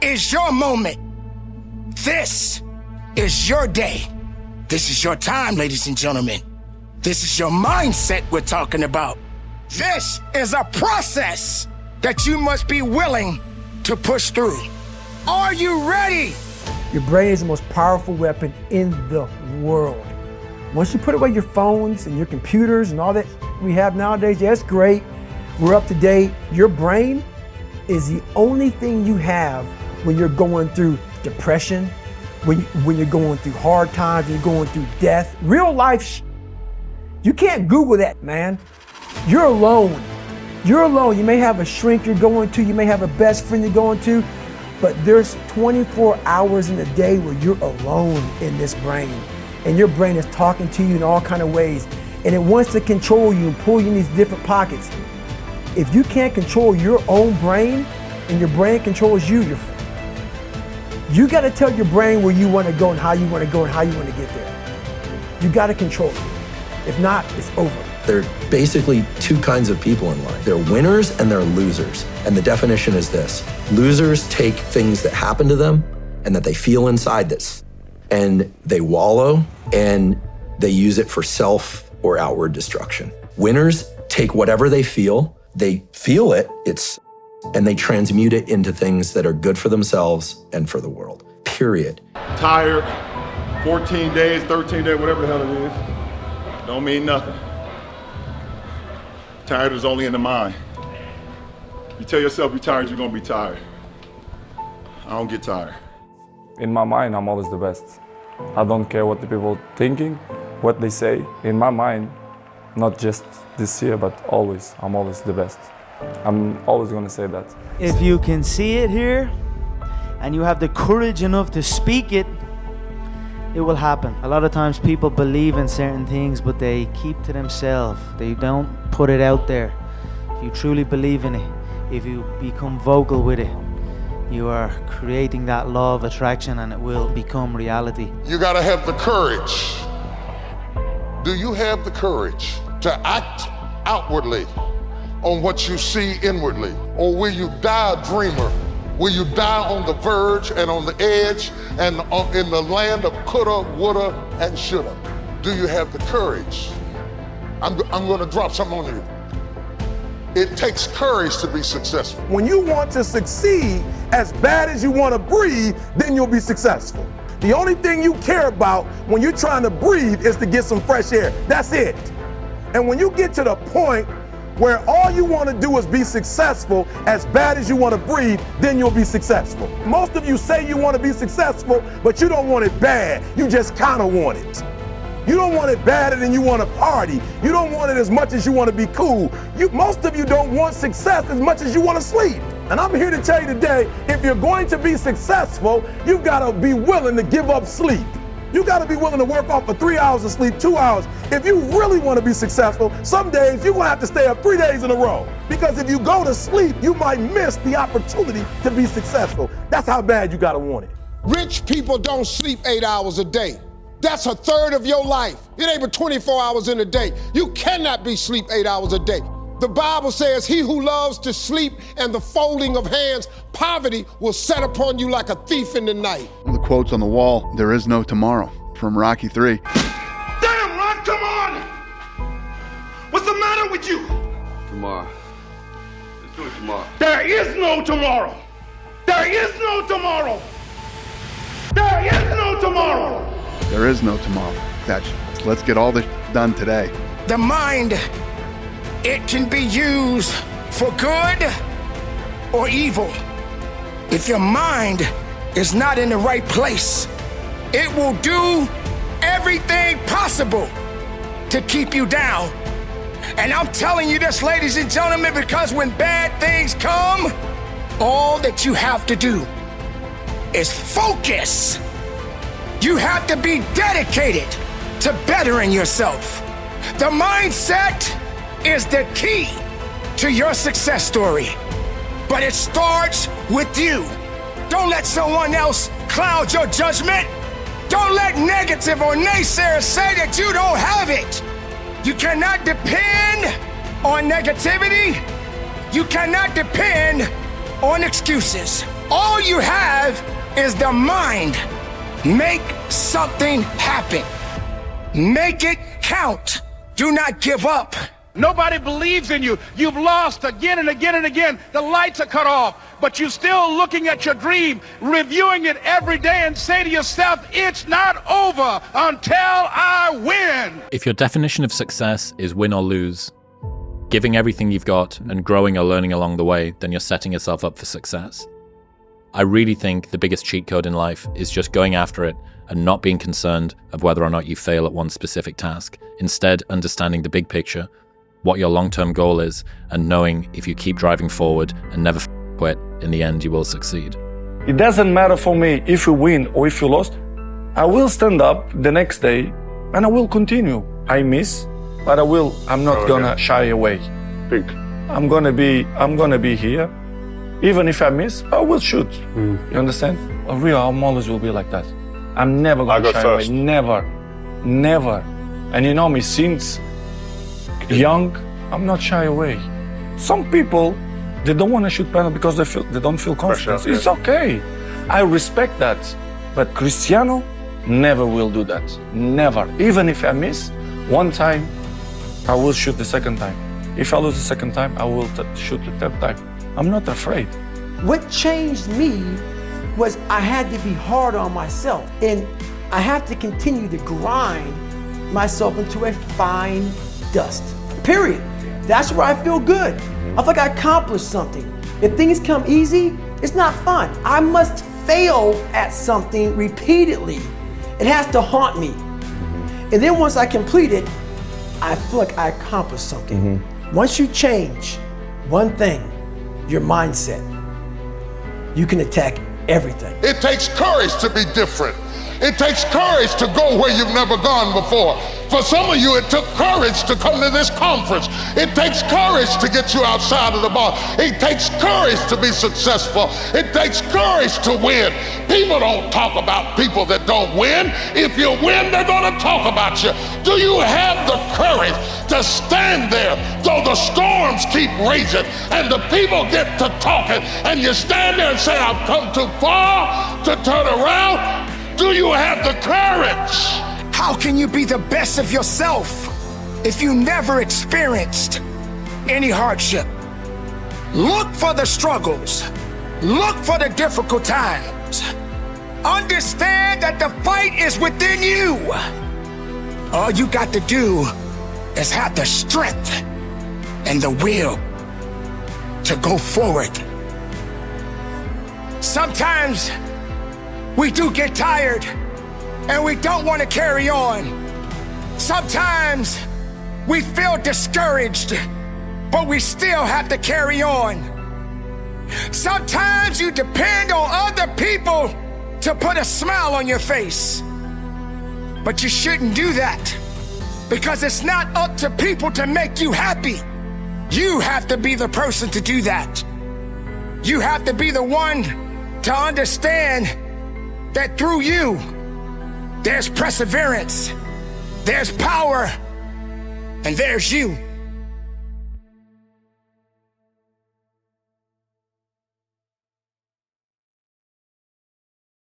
is your moment. This is your day. This is your time, ladies and gentlemen. This is your mindset we're talking about. This is a process that you must be willing to push through. Are you ready? Your brain is the most powerful weapon in the world. Once you put away your phones and your computers and all that we have nowadays, yeah, it's great. We're up to date. Your brain is the only thing you have when you're going through depression, when you're going through hard times, when you're going through death. Real life, you can't Google that, man. You're alone. You're alone. You may have a shrink you're going to, you may have a best friend you're going to, but there's 24 hours in a day where you're alone in this brain. And your brain is talking to you in all kinds of ways. And it wants to control you and pull you in these different pockets. If you can't control your own brain and your brain controls you, you got to tell your brain where you want to go and how you want to go and how you want to get there. You got to control it. If not, it's over. There are basically two kinds of people in life. They're winners and they're losers. And the definition is this: losers take things that happen to them and that they feel inside this, and they wallow and they use it for self or outward destruction. Winners take whatever they feel it, and they transmute it into things that are good for themselves and for the world, period. Tired, 14 days, 13 days, whatever the hell it is, don't mean nothing. Tired is only in the mind. You tell yourself you're tired, you're gonna be tired. I don't get tired. In my mind, I'm always the best. I don't care what the people thinking, what they say. In my mind, not just this year, but always, I'm always the best. I'm always gonna say that. If you can see it here, and you have the courage enough to speak it, it will happen. A lot of times people believe in certain things, but they keep to themselves. They don't put it out there. If you truly believe in it, if you become vocal with it, you are creating that law of attraction and it will become reality. You gotta have the courage. Do you have the courage to act outwardly on what you see inwardly? Or will you die a dreamer? Will you die on the verge and on the edge and in the land of coulda, woulda, and shoulda? Do you have the courage? I'm gonna drop something on you. It takes courage to be successful. When you want to succeed as bad as you want to breathe, then you'll be successful. The only thing you care about when you're trying to breathe is to get some fresh air. That's it. And when you get to the point where all you want to do is be successful as bad as you want to breathe, then you'll be successful. Most of you say you want to be successful, but you don't want it bad. You just kind of want it. You don't want it badder than you want to party. You don't want it as much as you want to be cool. Most of you don't want success as much as you want to sleep. And I'm here to tell you today, if you're going to be successful, you've got to be willing to give up sleep. You got to be willing to work off for 3 hours of sleep, 2 hours. If you really want to be successful, some days you're going to have to stay up 3 days in a row. Because if you go to sleep, you might miss the opportunity to be successful. That's how bad you got to want it. Rich people don't sleep 8 hours a day. That's a third of your life. It ain't but 24 hours in a day. You cannot be sleep 8 hours a day. The Bible says, he who loves to sleep and the folding of hands, poverty will set upon you like a thief in the night. One of the quotes on the wall, there is no tomorrow, from Rocky 3. Damn, Ron, come on! What's the matter with you? Tomorrow. Let's do it tomorrow. There is no tomorrow. There is no tomorrow. There is no tomorrow. There is no tomorrow. Let's get all this done today. The mind, it can be used for good or evil. If your mind is not in the right place, it will do everything possible to keep you down. And I'm telling you this, ladies and gentlemen, because when bad things come, all that you have to do is focus. You have to be dedicated to bettering yourself. The mindset is the key to your success story, but it starts with you. Don't let someone else cloud your judgment. Don't let negative or naysayers say that you don't have it. You cannot depend on negativity. You cannot depend on excuses. All you have is the mind. Make something happen. Make it count. Do not give up. Nobody believes in you. You've lost again and again and again. The lights are cut off, but you're still looking at your dream, reviewing it every day, and say to yourself, it's not over until I win. If your definition of success is win or lose, giving everything you've got and growing or learning along the way, then you're setting yourself up for success. I really think the biggest cheat code in life is just going after it and not being concerned of whether or not you fail at one specific task. Instead, understanding the big picture, what your long-term goal is, and knowing if you keep driving forward and never quit, in the end you will succeed. It doesn't matter for me if you win or if you lost. I will stand up the next day and I will continue. I miss, but I'm not gonna shy away. I'm gonna be here. Even if I miss, I will shoot. You understand? I'm always will be like that. I'm never gonna shy away. Never. And you know me, since young, I'm not shy away. Some people, they don't want to shoot penalty because they don't feel confident. It's okay. I respect that. But Cristiano never will do that. Never. Even if I miss one time, I will shoot the second time. If I lose the second time, I will shoot the third time. I'm not afraid. What changed me was I had to be hard on myself, and I have to continue to grind myself into a fine dust, period. That's where I feel good. I feel like I accomplished something. If things come easy, it's not fun. I must fail at something repeatedly. It has to haunt me. And then once I complete it, I feel like I accomplished something. Once you change one thing, your mindset, you can attack everything. It takes courage to be different. It takes courage to go where you've never gone before. For some of you, it took courage to come to this conference. It takes courage to get you outside of the bar. It takes courage to be successful. It takes courage to win. People don't talk about people that don't win. If you win, they're going to talk about you. Do you have the courage to stand there though the storms keep raging and the people get to talking and you stand there and say, I've come too far to turn around? Do you have the courage? How can you be the best of yourself if you never experienced any hardship? Look for the struggles. Look for the difficult times. Understand that the fight is within you. All you got to do is have the strength and the will to go forward. Sometimes we do get tired and we don't want to carry on. Sometimes we feel discouraged, but we still have to carry on. Sometimes you depend on other people to put a smile on your face, but you shouldn't do that because it's not up to people to make you happy. You have to be the person to do that. You have to be the one to understand that through you, there's perseverance, there's power, and there's you.